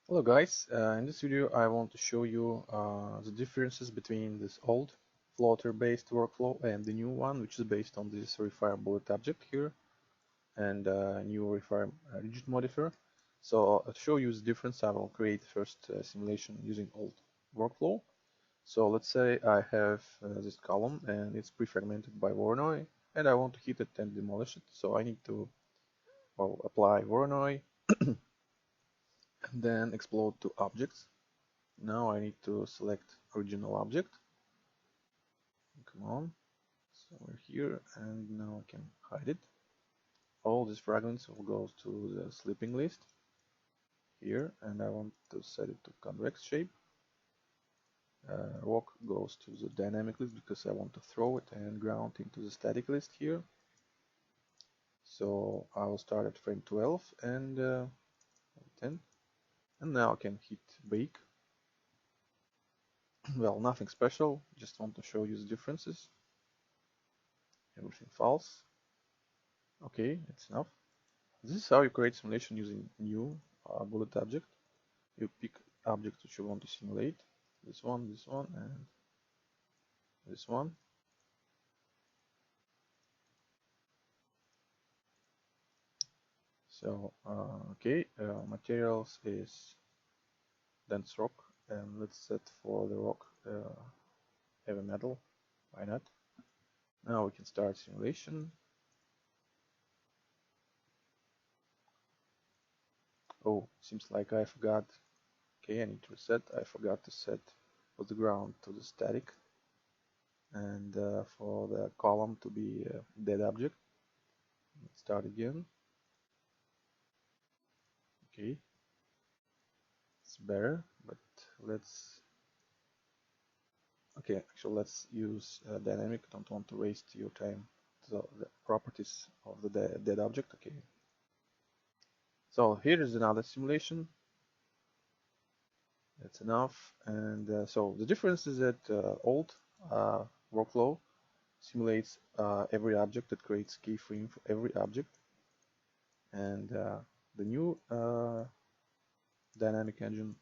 Hello guys, in this video I want to show you the differences between this old floater based workflow and the new one, which is based on this RayFire bullet object here and new RayFire rigid modifier. So to show you the difference, I will create first simulation using old workflow. So let's say I have this column and it's pre-fragmented by Voronoi and I want to hit it and demolish it. So I need to apply Voronoi and then explode to objects. Now I need to select original object. Come on. So we're here and now I can hide it. All these fragments will go to the sleeping list here and I want to set it to convex shape. Rock goes to the dynamic list because I want to throw it, and ground into the static list here. So I will start at frame 12 and 10 and now I can hit bake. Well, nothing special, just want to show you the differences. Everything false. Okay, it's enough. This is how you create simulation using new bullet object. You pick objects which you want to simulate. This one, and this one. So, okay, materials is dense rock, and let's set for the rock heavy metal. Why not? Now we can start simulation. Oh, seems like I forgot. Okay, I need to reset. I forgot to set for the ground to the static and for the column to be a dead object. Let's start again. Okay, it's better, but let's actually let's use dynamic. Don't want to waste your time. So the properties of the dead object. Okay, so here is another simulation. That's enough. And so the difference is that old workflow simulates every object. That creates keyframe for every object, and the new dynamic engine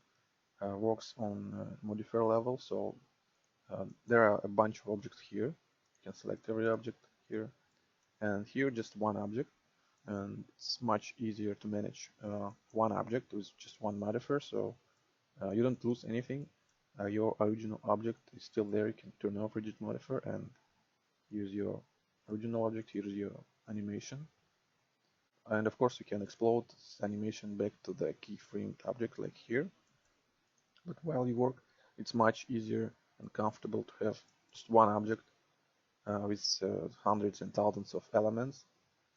works on modifier level. So there are a bunch of objects here. You can select every object here, and here just one object, and it's much easier to manage one object with just one modifier. So you don't lose anything. Your original object is still there. You can turn off rigid modifier and use your original object. Here's your animation, and of course you can explode this animation back to the keyframed object like here. But while you work, it's much easier and comfortable to have just one object with hundreds and thousands of elements.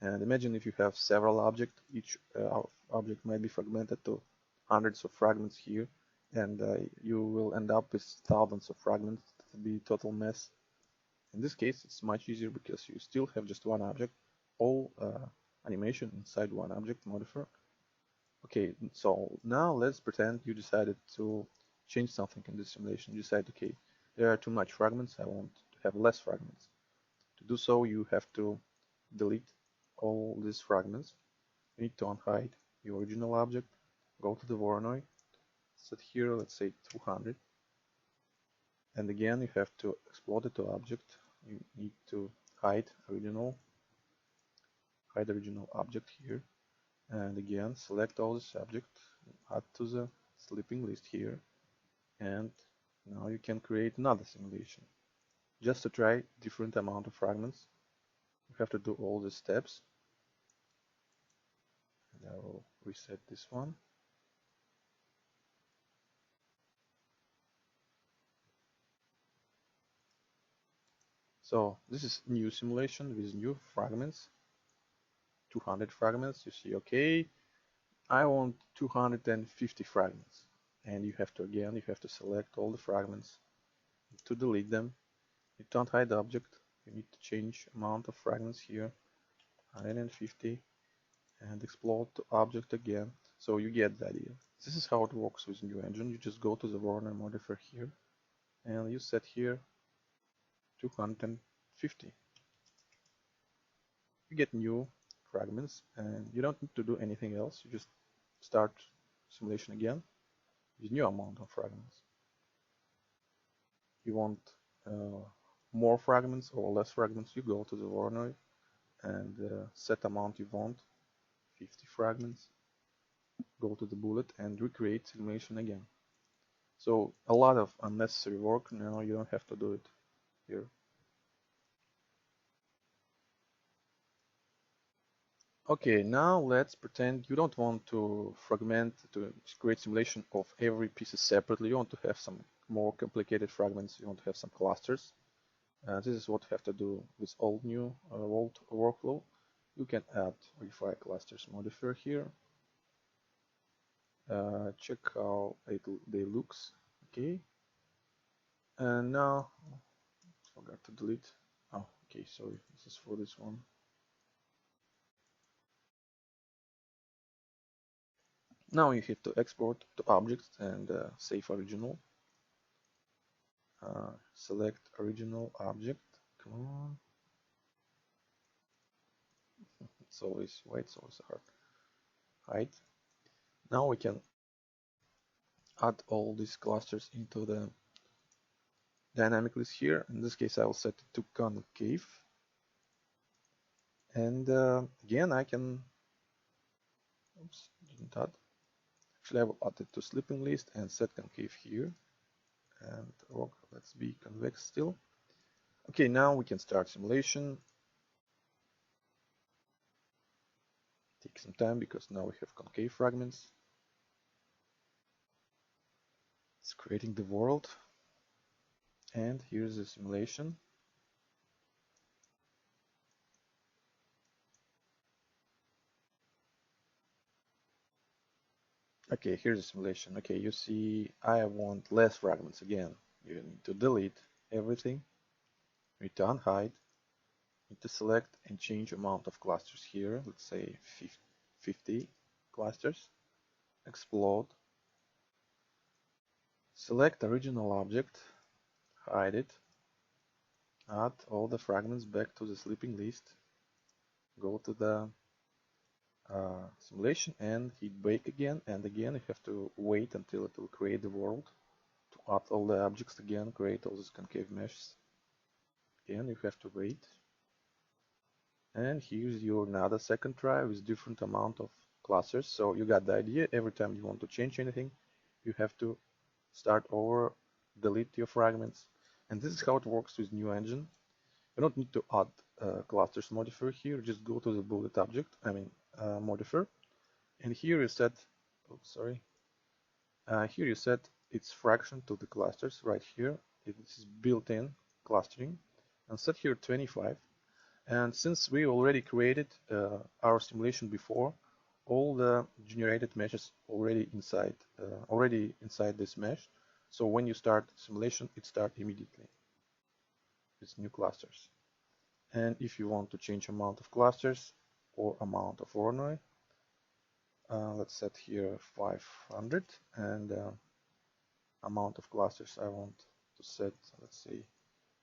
And imagine if you have several objects, each object might be fragmented to hundreds of fragments here, and you will end up with thousands of fragments. It will be a total mess. In this case, it's much easier because you still have just one object, all animation inside one object modifier. Okay, so now let's pretend you decided to change something in this simulation. You decide, okay, there are too much fragments, I want to have less fragments. To do so, you have to delete all these fragments. You need to unhide your original object, go to the Voronoi, set here, let's say 200, and again you have to explode it to object. You need to hide original object here, and again select all this object, add to the sleeping list here, and now you can create another simulation. Just to try different amount of fragments, you have to do all these steps. And I will reset this one. So this is new simulation with new fragments, 200 fragments. You see, okay, I want 250 fragments. And you have to select all the fragments to delete them. You don't hide the object. You need to change amount of fragments here, 150, and explode the object again. So you get the idea. This is how it works with new engine. You just go to the Voronoi modifier here, and you set here 250. You get new fragments, and you don't need to do anything else. You just start simulation again. with new amount of fragments. You want more fragments or less fragments, you go to the Voronoi and set amount you want, 50 fragments, go to the bullet and recreate simulation again. So a lot of unnecessary work, now you don't have to do it here. Okay, now let's pretend you don't want to fragment to create simulation of every piece separately. You want to have some more complicated fragments, you want to have some clusters. This is what you have to do with all new old workflow. You can add RayFire clusters modifier here. Check how they looks. Okay. And now, forgot to delete. Oh, okay, sorry. This is for this one. Now you have to export to objects and save original. Select original object. Come on. It's always white, it's always hard. Hide. Now we can add all these clusters into the dynamic list here. In this case, I will set it to concave. And again, I can, oops, didn't add. Actually, I will add it to sleeping list and set concave here. And rock, let's be convex still. Okay, now we can start simulation. Take some time because now we have concave fragments. It's creating the world. And here's the simulation. Okay, here's the simulation. Okay, you see I want less fragments again. You need to delete everything, return hide, need to select and change amount of clusters here. Let's say 50 clusters. Explode. Select original object, hide it, add all the fragments back to the sleeping list, go to the simulation and hit bake again, and again you have to wait until it will create the world to add all the objects again, create all these concave meshes. Again you have to wait. And here's your another second try with different amount of clusters. So you got the idea. Every time you want to change anything, you have to start over, delete your fragments. And this is how it works with new engine. You don't need to add clusters modifier here. Just go to the bullet object, modifier. And here you set, oops, sorry. Here you set its fraction to the clusters right here. It is built-in clustering. And set here 25. And since we already created our simulation before, all the generated meshes already inside this mesh. So when you start simulation, it starts immediately with new clusters. And if you want to change amount of clusters or amount of Voronoi, let's set here 500, and amount of clusters I want to set, let's say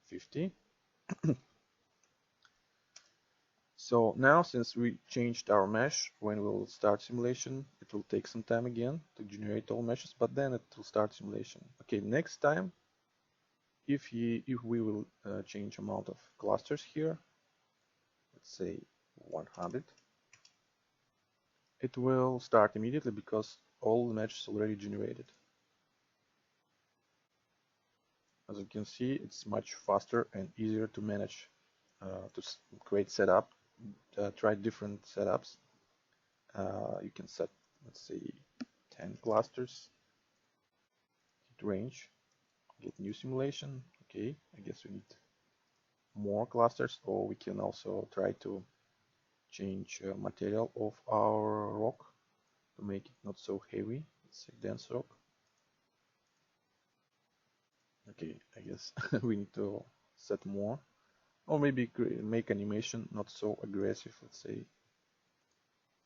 50. So now, since we changed our mesh, when we'll start simulation, it will take some time again to generate all meshes, but then it will start simulation. Okay, next time, if we will change amount of clusters here, let's say 100, it will start immediately because all the meshes already generated. As you can see, it's much faster and easier to manage, to create setup, try different setups. You can set, let's say, 10 clusters, hit range, get new simulation. Okay, I guess we need more clusters, or we can also try to change material of our rock to make it not so heavy. Let's say dense rock. Okay, I guess we need to set more, or maybe make animation not so aggressive. Let's say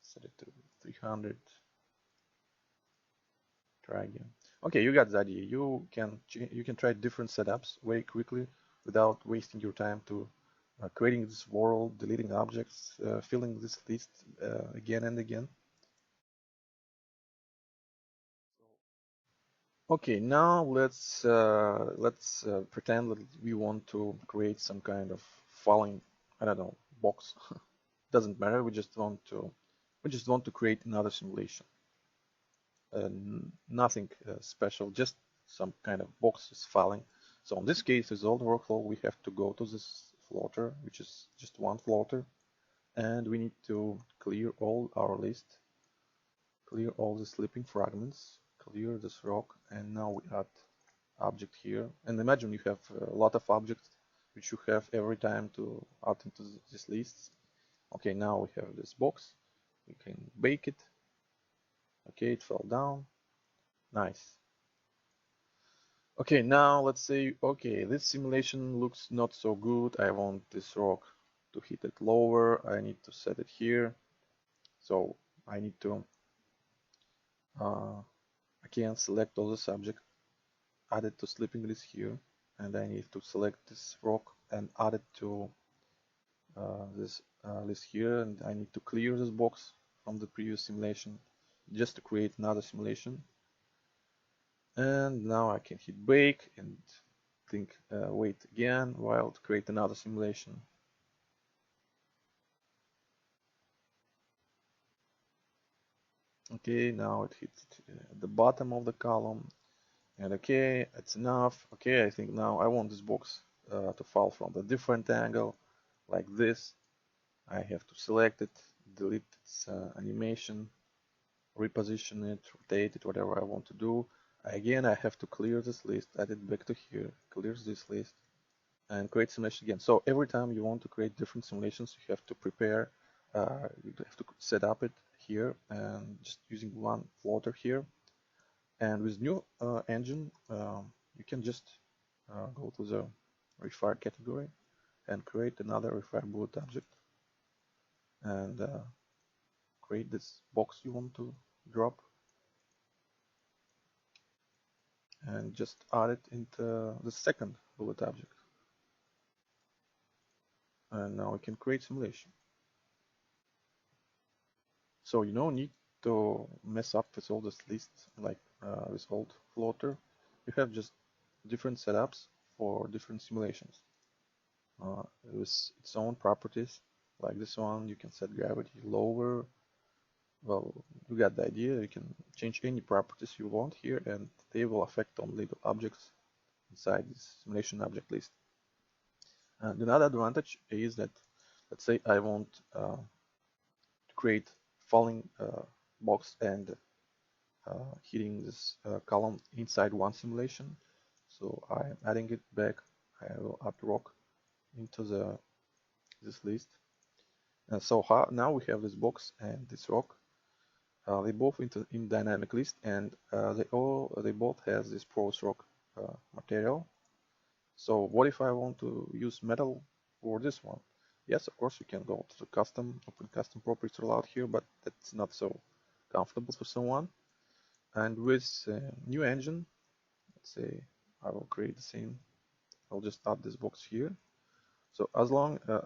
set it to 300. Try again. Okay, you got the idea. You can try different setups very quickly without wasting your time to creating this world, deleting objects, filling this list again and again. Okay, now let's pretend that we want to create some kind of falling, I don't know, box. Doesn't matter. We just want to create another simulation. Nothing special, just some kind of box is falling. So in this case, with all the workflow, we have to go to this floater, which is just one floater, and we need to clear all our list, clear all the slipping fragments, clear this rock, and now we add object here. And imagine you have a lot of objects which you have every time to add into this list. Okay, now we have this box. We can bake it. Okay, it fell down. Nice. Okay, now let's say, okay, this simulation looks not so good. I want this rock to hit it lower. I need to set it here. So I need to, again, select all the subject, add it to slipping list here. And I need to select this rock and add it to this list here. And I need to clear this box from the previous simulation just to create another simulation. And now I can hit bake and wait again while to create another simulation. Okay, now it hit the bottom of the column, and okay, it's enough. Okay, I think now I want this box to fall from a different angle, like this. I have to select it, delete its animation, reposition it, rotate it, whatever I want to do. Again, I have to clear this list, add it back to here, clear this list, and create simulation again. So every time you want to create different simulations, you have to prepare, you have to set up it here, and just using one floater here. And with new engine, you can just go to the RayFire category and create another RayFire bullet object, and create this box you want to drop, and just add it into the second bullet object. And now we can create simulation. So you don't need to mess up with all this list like with old floater. You have just different setups for different simulations with its own properties. Like this one, you can set gravity lower. Well, you got the idea. You can change any properties you want here, and they will affect only the objects inside this simulation object list. And another advantage is that, let's say I want to create falling box and hitting this column inside one simulation. So I'm adding it back. I will add rock into this list. And so now we have this box and this rock. They both in dynamic list, and they both has this porous rock material. So what if I want to use metal for this one? Yes, of course you can go to the open custom properties allowed here, but that's not so comfortable for someone. And with new engine, let's say I will create the same. I'll just add this box here. So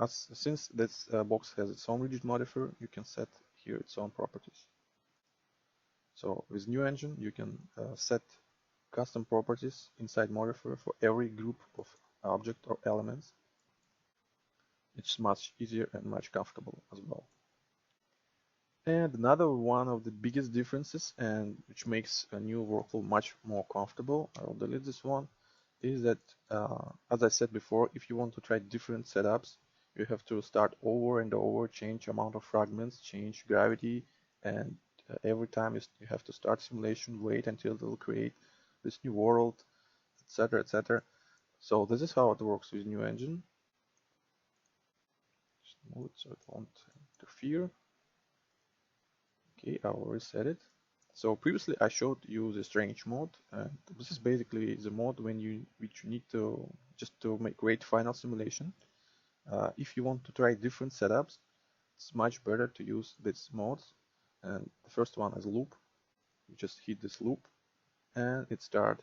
since this box has its own rigid modifier, you can set here its own properties. So with new engine, you can set custom properties inside modifier for every group of object or elements. It's much easier and much comfortable as well. And another one of the biggest differences, and which makes a new workflow much more comfortable, I will delete this one, is that, as I said before, if you want to try different setups, you have to start over and over, change amount of fragments, change gravity, and every time you have to start simulation, wait until it will create this new world, etc., etc. So this is how it works with new engine. Just move it so it won't interfere. Okay, I will reset it. So previously I showed you the strange mode, and this is basically the mode which you need to just to make great final simulation. If you want to try different setups, it's much better to use this mode. And the first one is loop. You just hit this loop, and it start.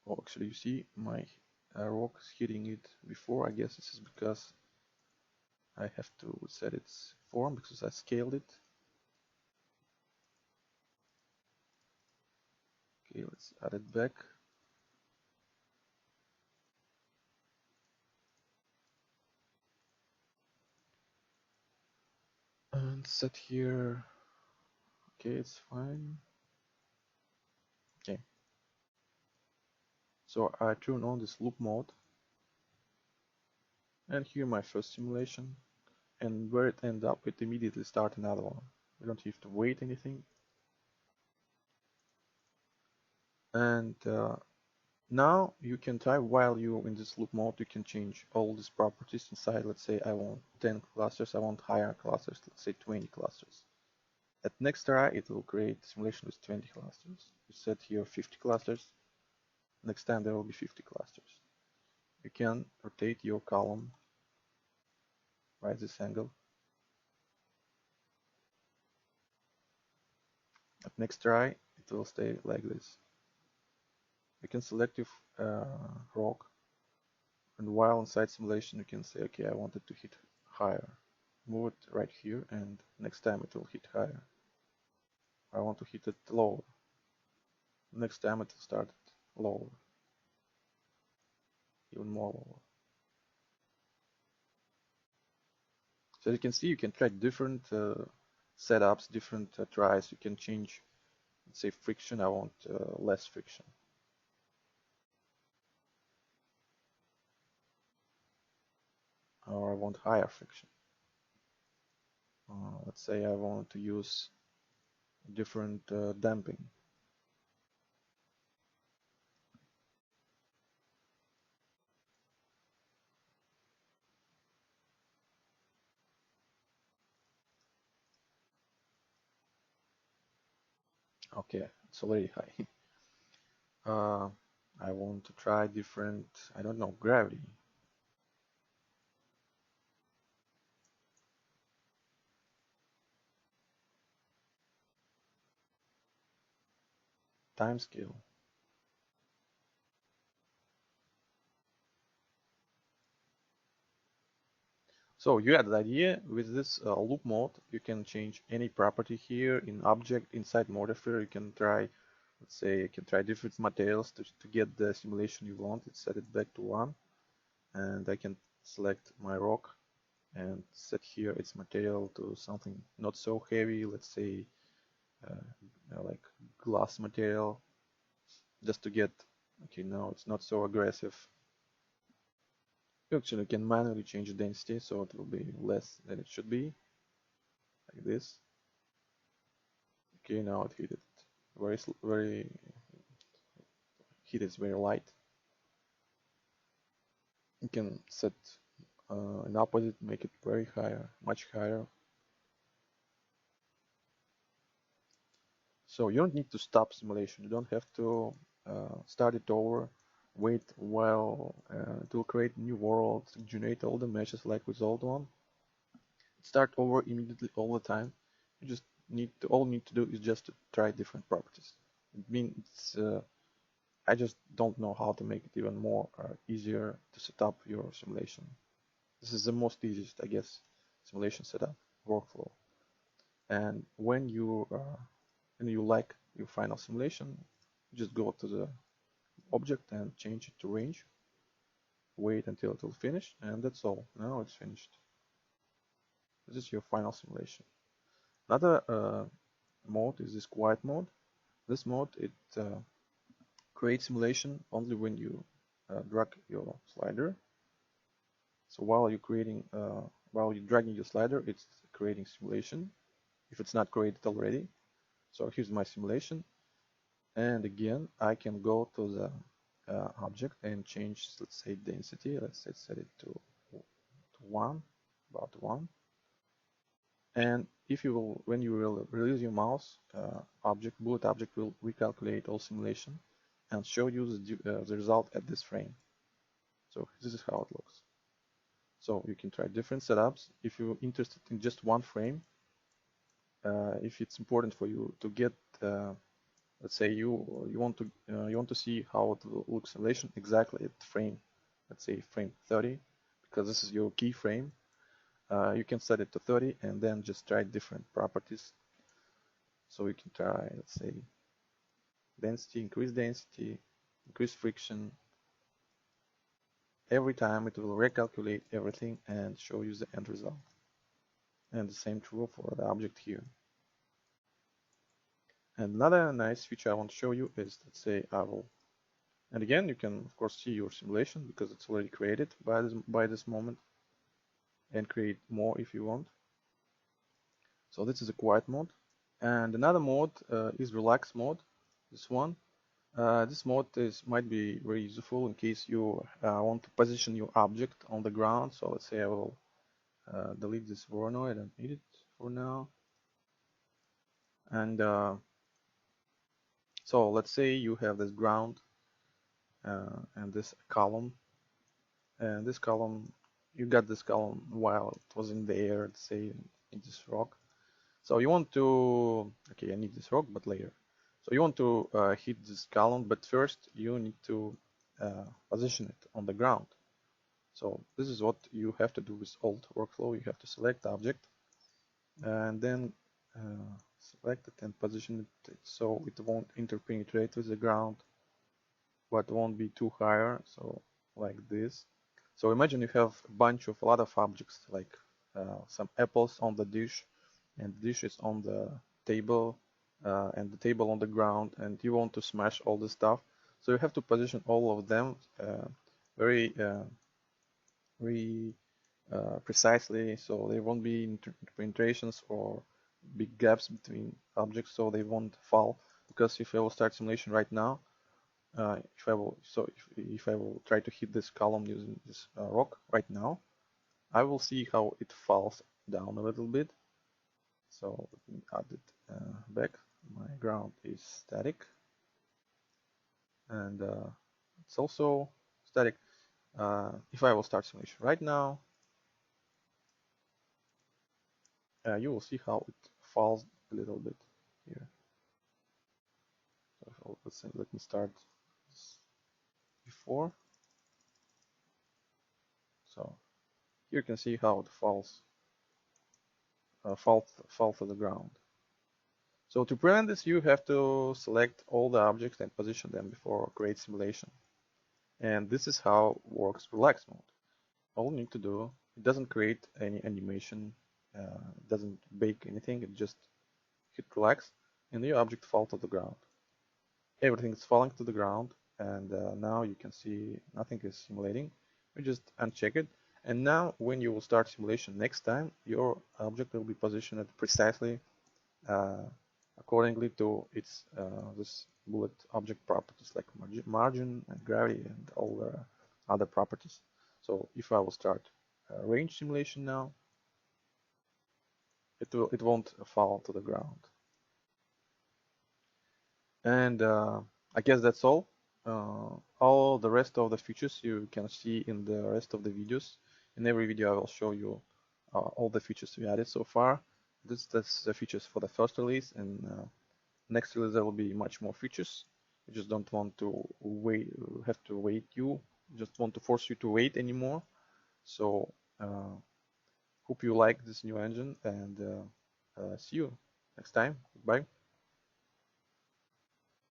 Oh, actually, you see my rock is hitting it before. I guess this is because I have to set its form because I scaled it. Let's add it back. And set here. Okay, it's fine. Okay. So I turn on this loop mode. And here my first simulation. And where it ends up, it immediately starts another one. You don't have to wait anything. And now you can try, while you're in this loop mode, you can change all these properties inside. Let's say I want 10 clusters, I want higher clusters, let's say 20 clusters. At next try, it will create a simulation with 20 clusters. You set here 50 clusters. Next time there will be 50 clusters. You can rotate your column right this angle. At next try, it will stay like this. You can select your rock, and while inside simulation, you can say, okay, I want it to hit higher. Move it right here, and next time it will hit higher. I want to hit it lower. Next time it will start lower, even more lower. So you can see, you can try different setups, different tries. You can change, let's say, friction. I want less friction. Or I want higher friction. Let's say I want to use different damping. Okay, it's already high. I want to try different, I don't know, gravity. Time scale. So you had the idea with this loop mode, you can change any property here in object inside Modifier. You can try, let's say, you can try different materials to get the simulation you want. Let's set it back to 1, and I can select my rock and set here its material to something not so heavy. Let's say like glass material, just to get, okay, now it's not so aggressive. Actually, you can manually change the density, so it will be less than it should be, like this. Okay, now it heated very heat is very light. You can set an opposite, make it very higher, much higher. So you don't need to stop simulation. You don't have to start it over, wait while it will create new world, generate all the meshes like with old one. Start over immediately all the time. You just all you need to do is just to try different properties. It means I just don't know how to make it even more easier to set up your simulation. This is the most easiest, I guess, simulation setup workflow. And when you like your final simulation, just go to the object and change it to range. Wait until it will finish, and that's all. Now it's finished. This is your final simulation. Another mode is this quiet mode. This mode, it creates simulation only when you drag your slider. So while you're dragging your slider, it's creating simulation if it's not created already. So here's my simulation, and again I can go to the object and change, let's say, density. Let's say set it to 1, about 1. And if you will, when you will release your mouse, bullet object will recalculate all simulation and show you the result at this frame. So this is how it looks. So you can try different setups. If you're interested in just one frame, if it's important for you to get, let's say you want to see how it looks simulation exactly at frame, let's say frame 30, because this is your keyframe. You can set it to 30 and then just try different properties. So we can try, let's say, density, increase friction. Every time it will recalculate everything and show you the end result. And the same true for the object here. And another nice feature I want to show you is, let's say I will, and again you can of course see your simulation because it's already created by this moment, and create more if you want. So this is a quiet mode, and another mode is relax mode. This one, this mode might be very useful in case you want to position your object on the ground. So let's say I will delete this Voronoi, I don't need it for now. And so let's say you have this ground and this column, and this column, you got this column while it was in the air, let's say in this rock. So you want to, okay, I need this rock, but later. So you want to hit this column, but first you need to position it on the ground. So this is what you have to do with alt workflow. You have to select the object and then select it and position it so it won't interpenetrate with the ground, but won't be too higher. So like this. So imagine you have a lot of objects, like some apples on the dish, and the dish is on the table, and the table on the ground, and you want to smash all this stuff. So you have to position all of them very precisely, so there won't be interpenetrations or big gaps between objects, so they won't fall. Because if I will start simulation right now, if I will try to hit this column using this rock right now, I will see how it falls down a little bit. So let me add it back. My ground is static, and it's also static. If I will start simulation right now, you will see how it falls a little bit here. So let's say, let me start before. So here you can see how it falls, fall to the ground. So to prevent this, you have to select all the objects and position them before create simulation. And this is how works relax mode. All you need to do, it doesn't create any animation, it doesn't bake anything, it just hit relax, and your object falls to the ground. Everything is falling to the ground, and now you can see nothing is simulating. We just uncheck it, and now when you will start simulation next time, your object will be positioned precisely accordingly to its this bullet object properties, like margin and gravity and all the other properties. So if I will start range simulation now, it won't fall to the ground. And I guess that's all. All the rest of the features you can see in the rest of the videos. In every video I will show you all the features we added so far. That's the features for the first release, and next release there will be much more features. We just don't want to wait, just want to force you to wait anymore. So hope you like this new engine, and see you next time. Bye.